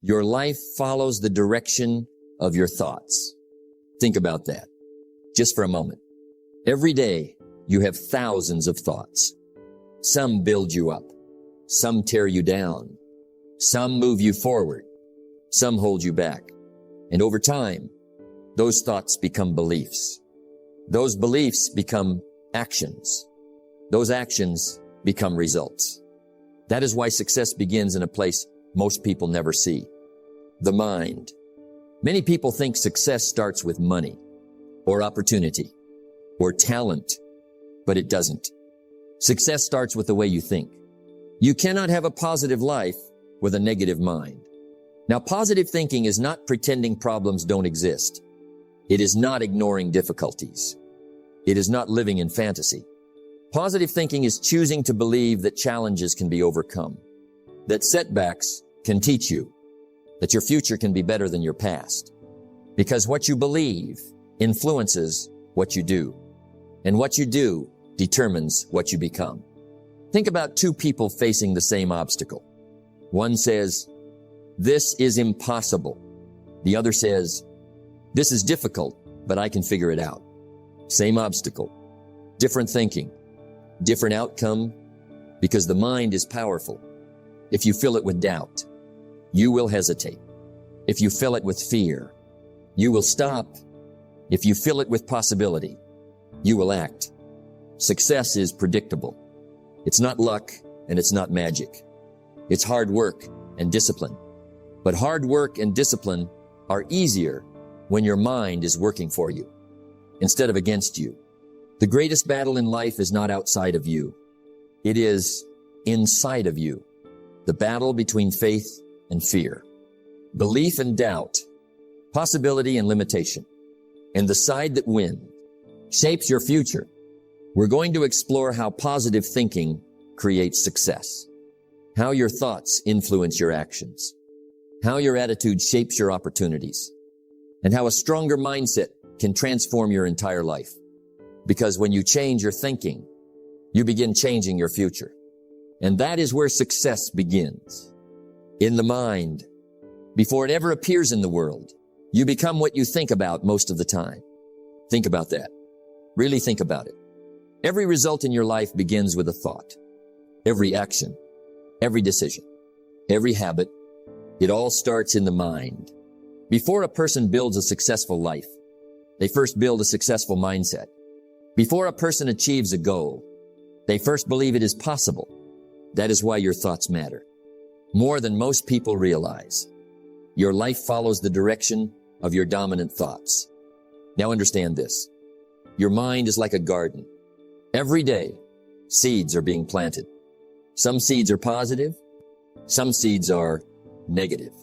Your life follows the direction of your thoughts. Think about that just for a moment. Every day, you have thousands of thoughts. Some build you up. Some tear you down. Some move you forward. Some hold you back. And over time, those thoughts become beliefs. Those beliefs become actions. Those actions become results. That is why success begins in a place most people never see. The mind. Many people think success starts with money, or opportunity, or talent, but it doesn't. Success starts with the way you think. You cannot have a positive life with a negative mind. Now, positive thinking is not pretending problems don't exist. It is not ignoring difficulties. It is not living in fantasy. Positive thinking is choosing to believe that challenges can be overcome, that setbacks can teach you, that your future can be better than your past. Because what you believe influences what you do, and what you do determines what you become. Think about two people facing the same obstacle. One says, "This is impossible." The other says, "This is difficult, but I can figure it out." Same obstacle, different thinking, different outcome, because the mind is powerful. If you fill it with doubt, you will hesitate. If you fill it with fear, you will stop. If you fill it with possibility, you will act. Success is predictable. It's not luck and it's not magic. It's hard work and discipline. But hard work and discipline are easier when your mind is working for you instead of against you. The greatest battle in life is not outside of you. It is inside of you. The battle between faith and fear, belief and doubt, possibility and limitation. And the side that wins shapes your future. We're going to explore how positive thinking creates success, how your thoughts influence your actions, how your attitude shapes your opportunities, and how a stronger mindset can transform your entire life. Because when you change your thinking, you begin changing your future. And that is where success begins. In the mind. Before it ever appears in the world, you become what you think about most of the time. Think about that. Really think about it. Every result in your life begins with a thought. Every action, every decision, every habit, it all starts in the mind. Before a person builds a successful life, they first build a successful mindset. Before a person achieves a goal, they first believe it is possible. That is why your thoughts matter. More than most people realize. Your life follows the direction of your dominant thoughts. Now understand this. Your mind is like a garden. Every day, seeds are being planted. Some seeds are positive. Some seeds are negative.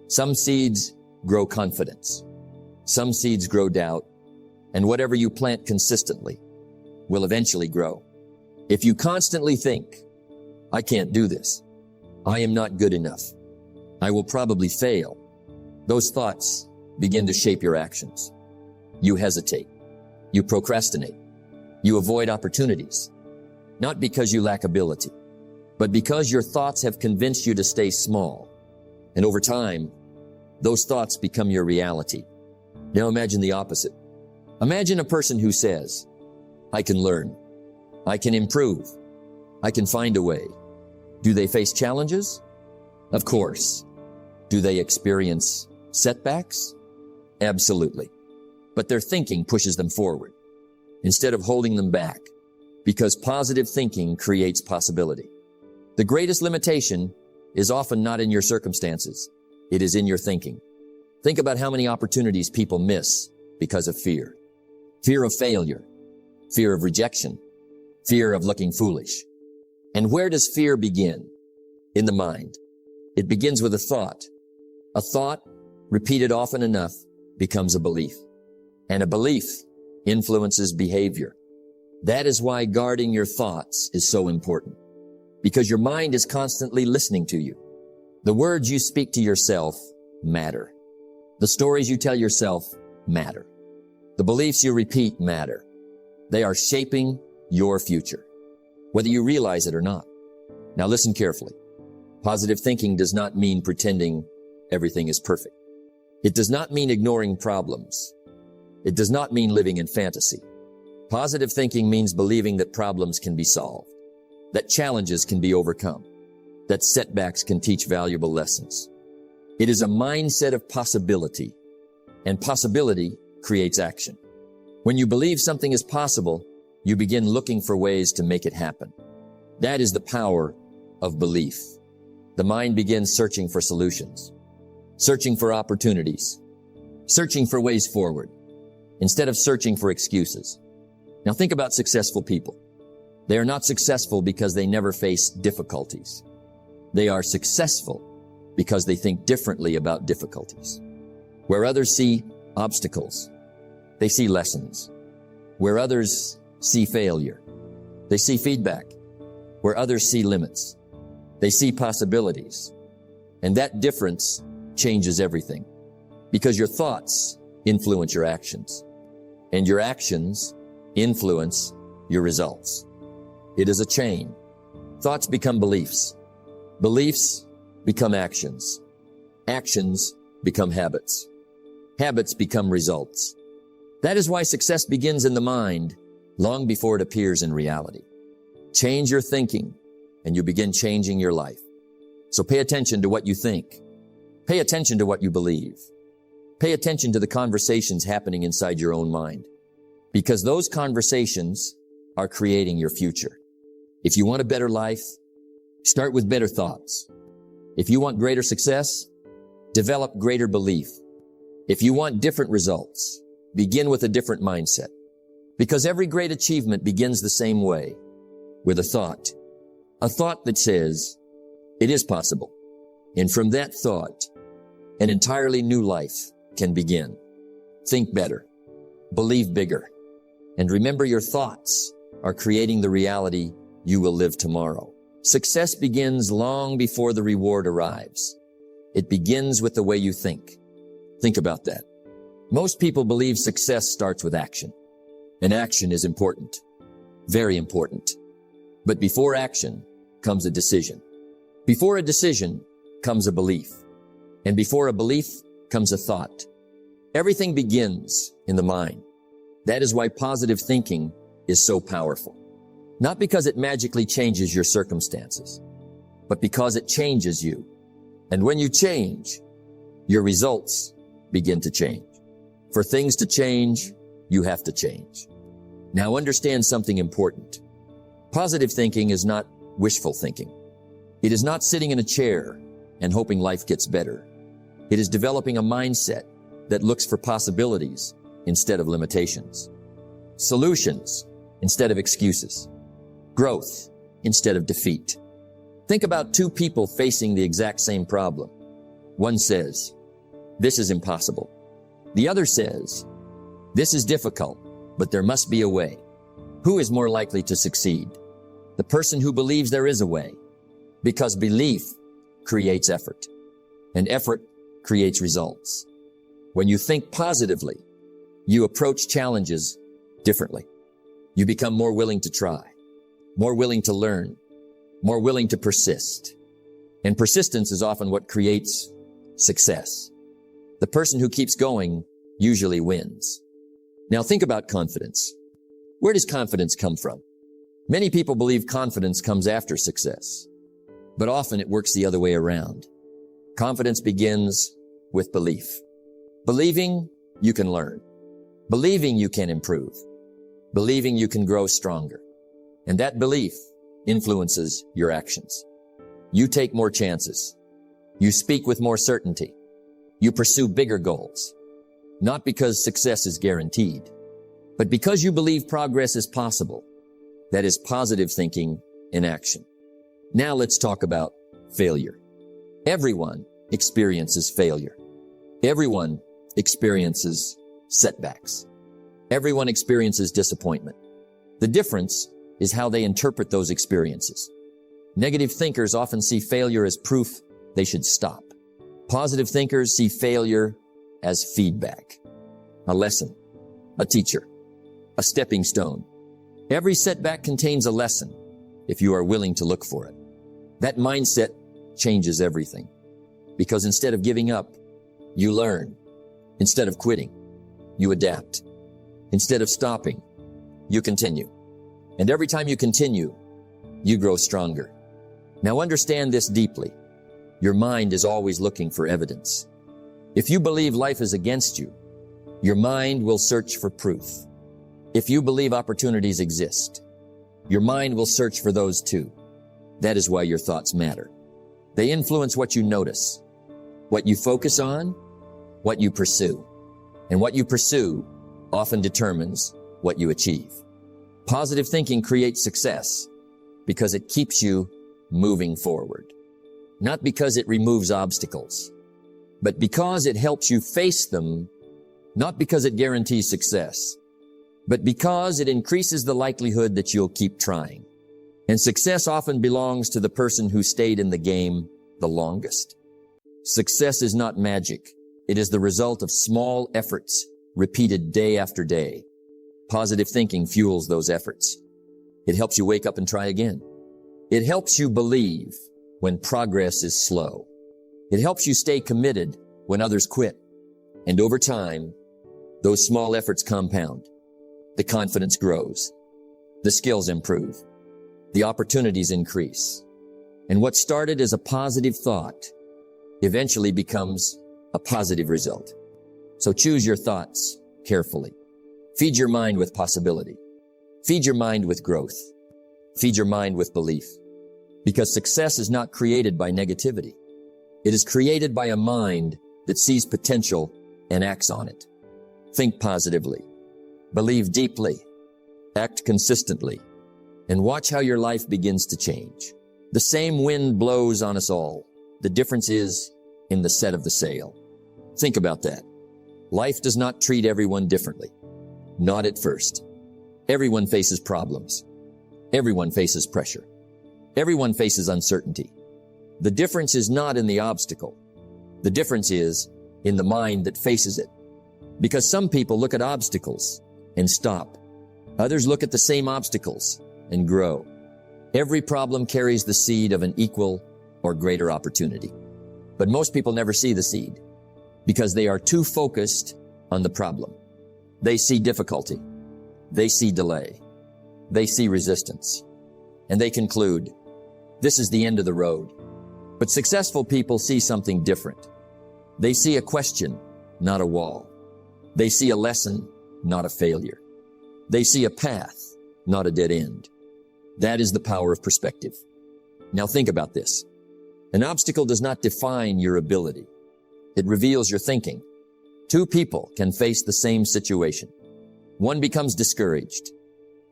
Some seeds grow confidence. Some seeds grow doubt. And whatever you plant consistently will eventually grow. If you constantly think, "I can't do this. I am not good enough. I will probably fail," those thoughts begin to shape your actions. You hesitate. You procrastinate. You avoid opportunities, not because you lack ability, but because your thoughts have convinced you to stay small. And over time, those thoughts become your reality. Now imagine the opposite. Imagine a person who says, "I can learn. I can improve. I can find a way." Do they face challenges? Of course. Do they experience setbacks? Absolutely. But their thinking pushes them forward instead of holding them back, because positive thinking creates possibility. The greatest limitation is often not in your circumstances. It is in your thinking. Think about how many opportunities people miss because of fear. Fear of failure, fear of rejection, fear of looking foolish. And where does fear begin? In the mind. It begins with a thought. A thought, repeated often enough, becomes a belief. And a belief influences behavior. That is why guarding your thoughts is so important. Because your mind is constantly listening to you. The words you speak to yourself matter. The stories you tell yourself matter. The beliefs you repeat matter. They are shaping your future, whether you realize it or not. Now listen carefully. Positive thinking does not mean pretending everything is perfect. It does not mean ignoring problems. It does not mean living in fantasy. Positive thinking means believing that problems can be solved, that challenges can be overcome, that setbacks can teach valuable lessons. It is a mindset of possibility, and possibility creates action. When you believe something is possible, you begin looking for ways to make it happen. That is the power of belief. The mind begins searching for solutions, searching for opportunities, searching for ways forward, instead of searching for excuses. Now think about successful people. They are not successful because they never face difficulties. They are successful because they think differently about difficulties. Where others see obstacles, they see lessons. Where others see failure, they see feedback. Where others see limits, they see possibilities. And that difference changes everything, because your thoughts influence your actions, and your actions influence your results. It is a chain. Thoughts become beliefs. Beliefs become actions. Actions become habits. Habits become results. That is why success begins in the mind long before it appears in reality. Change your thinking, and you begin changing your life. So pay attention to what you think. Pay attention to what you believe. Pay attention to the conversations happening inside your own mind, because those conversations are creating your future. If you want a better life, start with better thoughts. If you want greater success, develop greater belief. If you want different results, begin with a different mindset. Because every great achievement begins the same way, with a thought that says, it is possible. And from that thought, an entirely new life can begin. Think better, believe bigger, and remember your thoughts are creating the reality you will live tomorrow. Success begins long before the reward arrives. It begins with the way you think. Think about that. Most people believe success starts with action, and action is important, very important. But before action comes a decision. Before a decision comes a belief. And before a belief comes a thought. Everything begins in the mind. That is why positive thinking is so powerful. Not because it magically changes your circumstances, but because it changes you. And when you change, your results begin to change. For things to change, you have to change. Now understand something important. Positive thinking is not wishful thinking. It is not sitting in a chair and hoping life gets better. It is developing a mindset that looks for possibilities instead of limitations, solutions instead of excuses, growth instead of defeat. Think about two people facing the exact same problem. One says, "This is impossible." The other says, "This is difficult, but there must be a way." Who is more likely to succeed? The person who believes there is a way, because belief creates effort, and effort creates results. When you think positively, you approach challenges differently. You become more willing to try, more willing to learn, more willing to persist. And persistence is often what creates success. The person who keeps going usually wins. Now think about confidence. Where does confidence come from? Many people believe confidence comes after success, but often it works the other way around. Confidence begins with belief. Believing you can learn. Believing you can improve. Believing you can grow stronger. And that belief influences your actions. You take more chances. You speak with more certainty. You pursue bigger goals. Not because success is guaranteed, but because you believe progress is possible. That is positive thinking in action. Now let's talk about failure. Everyone experiences failure. Everyone experiences setbacks. Everyone experiences disappointment. The difference is how they interpret those experiences. Negative thinkers often see failure as proof they should stop. Positive thinkers see failure as feedback, a lesson, a teacher, a stepping stone. Every setback contains a lesson if you are willing to look for it. That mindset changes everything. Because instead of giving up, you learn. Instead of quitting, you adapt. Instead of stopping, you continue. And every time you continue, you grow stronger. Now understand this deeply. Your mind is always looking for evidence. If you believe life is against you, your mind will search for proof. If you believe opportunities exist, your mind will search for those too. That is why your thoughts matter. They influence what you notice, what you focus on, what you pursue. And what you pursue often determines what you achieve. Positive thinking creates success because it keeps you moving forward. Not because it removes obstacles, but because it helps you face them. Not because it guarantees success, but because it increases the likelihood that you'll keep trying. And success often belongs to the person who stayed in the game the longest. Success is not magic. It is the result of small efforts repeated day after day. Positive thinking fuels those efforts. It helps you wake up and try again. It helps you believe when progress is slow. It helps you stay committed when others quit. And over time, those small efforts compound. The confidence grows. The skills improve. The opportunities increase. And what started as a positive thought eventually becomes a positive result. So choose your thoughts carefully. Feed your mind with possibility. Feed your mind with growth. Feed your mind with belief. Because success is not created by negativity. It is created by a mind that sees potential and acts on it. Think positively. Believe deeply. Act consistently. And watch how your life begins to change. The same wind blows on us all. The difference is in the set of the sail. Think about that. Life does not treat everyone differently. Not at first. Everyone faces problems. Everyone faces pressure. Everyone faces uncertainty. The difference is not in the obstacle. The difference is in the mind that faces it. Because some people look at obstacles and stop. Others look at the same obstacles and grow. Every problem carries the seed of an equal or greater opportunity. But most people never see the seed because they are too focused on the problem. They see difficulty. They see delay. They see resistance. And they conclude, this is the end of the road. But successful people see something different. They see a question, not a wall. They see a lesson, not a failure. They see a path, not a dead end. That is the power of perspective. Now think about this. An obstacle does not define your ability. It reveals your thinking. Two people can face the same situation. One becomes discouraged.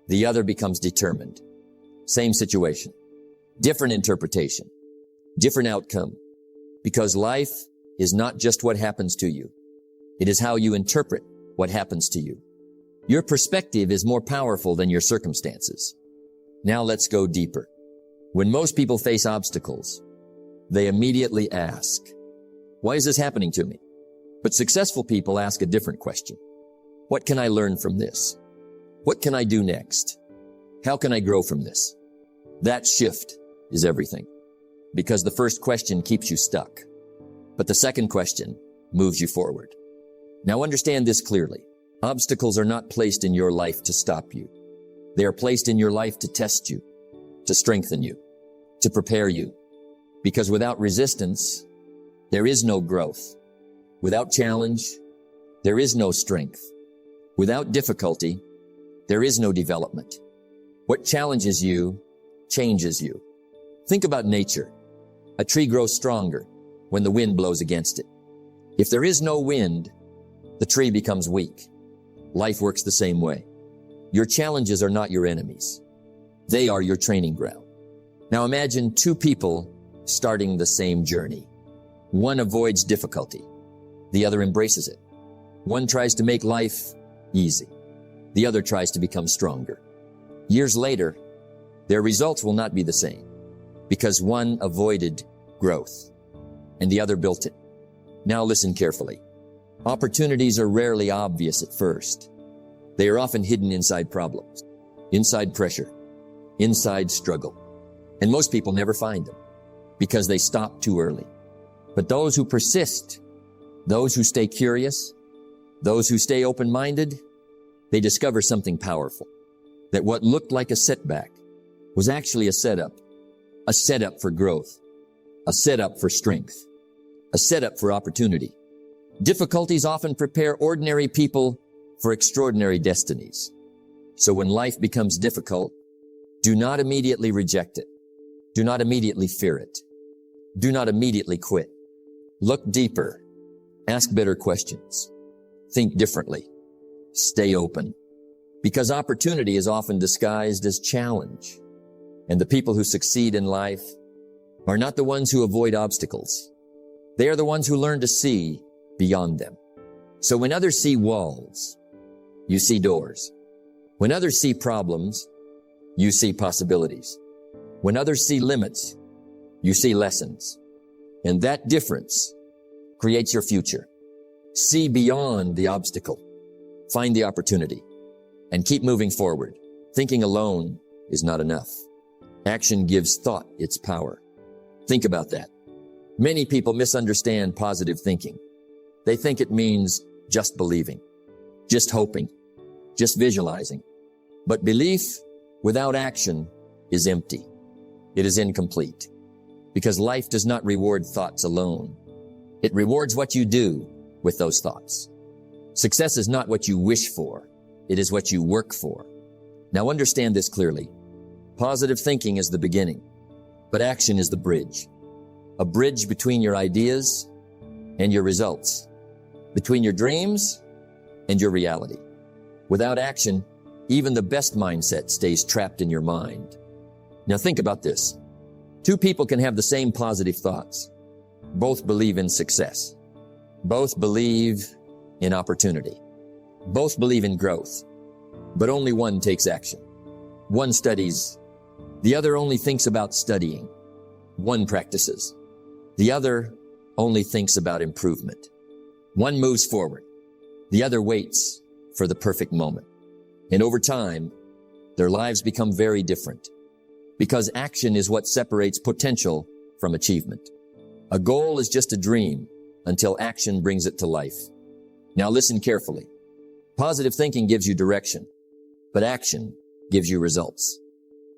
The other becomes determined. Same situation. Different interpretation. Different outcome. Because life is not just what happens to you. It is how you interpret what happens to you. Your perspective is more powerful than your circumstances. Now let's go deeper. When most people face obstacles, they immediately ask, why is this happening to me? But successful people ask a different question. What can I learn from this? What can I do next? How can I grow from this? That shift is everything. Because the first question keeps you stuck. But the second question moves you forward. Now understand this clearly. Obstacles are not placed in your life to stop you. They are placed in your life to test you, to strengthen you, to prepare you. Because without resistance, there is no growth. Without challenge, there is no strength. Without difficulty, there is no development. What challenges you changes you. Think about nature. A tree grows stronger when the wind blows against it. If there is no wind, the tree becomes weak. Life works the same way. Your challenges are not your enemies. They are your training ground. Now imagine two people starting the same journey. One avoids difficulty. The other embraces it. One tries to make life easy. The other tries to become stronger. Years later, their results will not be the same because one avoided growth and the other built it. Now listen carefully. Opportunities are rarely obvious at first. They are often hidden inside problems, inside pressure, inside struggle. And most people never find them because they stop too early. But those who persist, those who stay curious, those who stay open-minded, they discover something powerful. That what looked like a setback was actually a setup for growth, a setup for strength, a setup for opportunity. Difficulties often prepare ordinary people for extraordinary destinies. So when life becomes difficult, do not immediately reject it. Do not immediately fear it. Do not immediately quit. Look deeper. Ask better questions. Think differently. Stay open. Because opportunity is often disguised as challenge. And the people who succeed in life are not the ones who avoid obstacles. They are the ones who learn to see beyond them. So when others see walls, you see doors. When others see problems, you see possibilities. When others see limits, you see lessons. And that difference creates your future. See beyond the obstacle. Find the opportunity. And keep moving forward. Thinking alone is not enough. Action gives thought its power. Think about that. Many people misunderstand positive thinking. They think it means just believing, just hoping, just visualizing. But belief without action is empty. It is incomplete. Because life does not reward thoughts alone. It rewards what you do with those thoughts. Success is not what you wish for. It is what you work for. Now understand this clearly. Positive thinking is the beginning, but action is the bridge. A bridge between your ideas and your results, between your dreams and your reality. Without action, even the best mindset stays trapped in your mind. Now think about this. Two people can have the same positive thoughts. Both believe in success. Both believe in opportunity. Both believe in growth. But only one takes action. One studies. The other only thinks about studying. One practices. The other only thinks about improvement. One moves forward. The other waits for the perfect moment. And over time, their lives become very different. Because action is what separates potential from achievement. A goal is just a dream until action brings it to life. Now listen carefully. Positive thinking gives you direction, but action gives you results.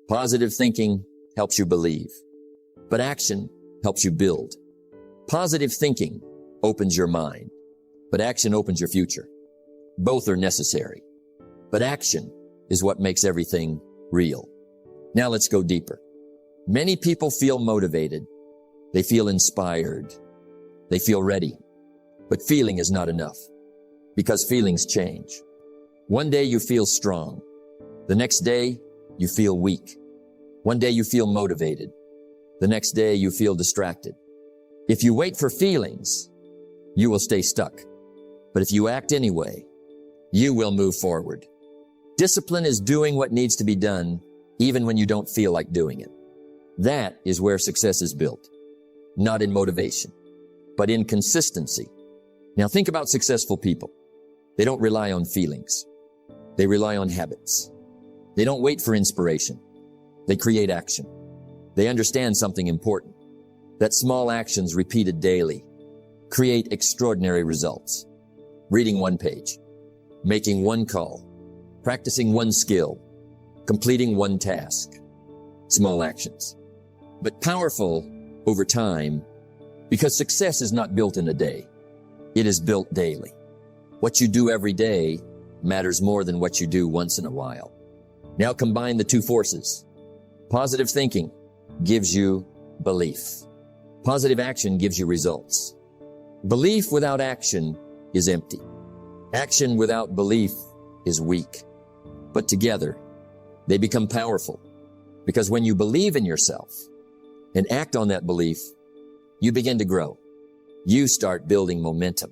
Positive thinking helps you believe, but action helps you build. Positive thinking opens your mind, but action opens your future. Both are necessary, but action is what makes everything real. Now let's go deeper. Many people feel motivated. They feel inspired. They feel ready. But feeling is not enough because feelings change. One day you feel strong. The next day you feel weak. One day you feel motivated. The next day you feel distracted. If you wait for feelings, you will stay stuck. But if you act anyway, you will move forward. Discipline is doing what needs to be done even when you don't feel like doing it. That is where success is built. Not in motivation, but in consistency. Now think about successful people. They don't rely on feelings. They rely on habits. They don't wait for inspiration. They create action. They understand something important, that small actions repeated daily create extraordinary results. Reading one page, making one call, practicing one skill, completing one task. Small actions, but powerful over time, because success is not built in a day. It is built daily. What you do every day matters more than what you do once in a while. Now combine the two forces. Positive thinking gives you belief. Positive action gives you results. Belief without action is empty. Action without belief is weak. But together, they become powerful. Because when you believe in yourself and act on that belief, you begin to grow. You start building momentum.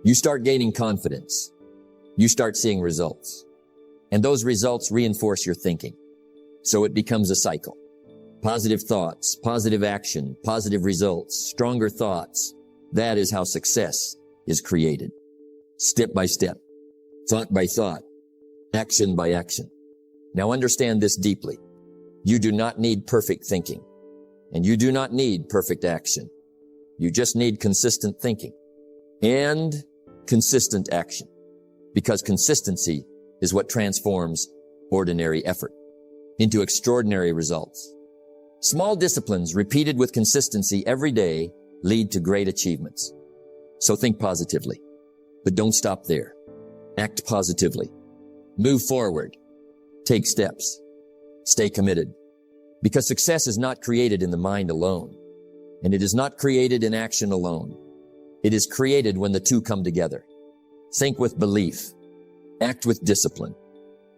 You start gaining confidence. You start seeing results. And those results reinforce your thinking. So it becomes a cycle. Positive thoughts, positive action, positive results, stronger thoughts. That is how success is created. Step by step, thought by thought, action by action. Now understand this deeply. You do not need perfect thinking, and you do not need perfect action. You just need consistent thinking and consistent action, because consistency is what transforms ordinary effort into extraordinary results. Small disciplines repeated with consistency every day lead to great achievements. So think positively, but don't stop there. Act positively. Move forward. Take steps. Stay committed. Because success is not created in the mind alone, and it is not created in action alone. It is created when the two come together. Think with belief, act with discipline,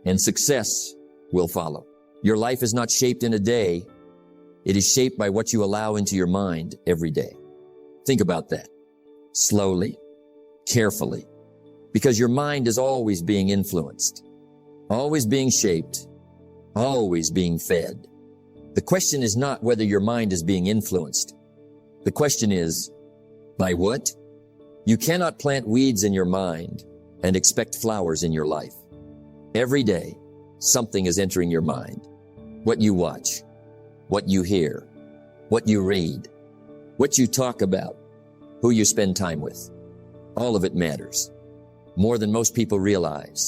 and success will follow. Your life is not shaped in a day. It is shaped by what you allow into your mind every day. Think about that. Slowly, carefully, because your mind is always being influenced, always being shaped, always being fed. The question is not whether your mind is being influenced. The question is, by what? You cannot plant weeds in your mind and expect flowers in your life. Every day, something is entering your mind. What you watch, what you hear, what you read, what you talk about, who you spend time with. All of it matters, more than most people realize.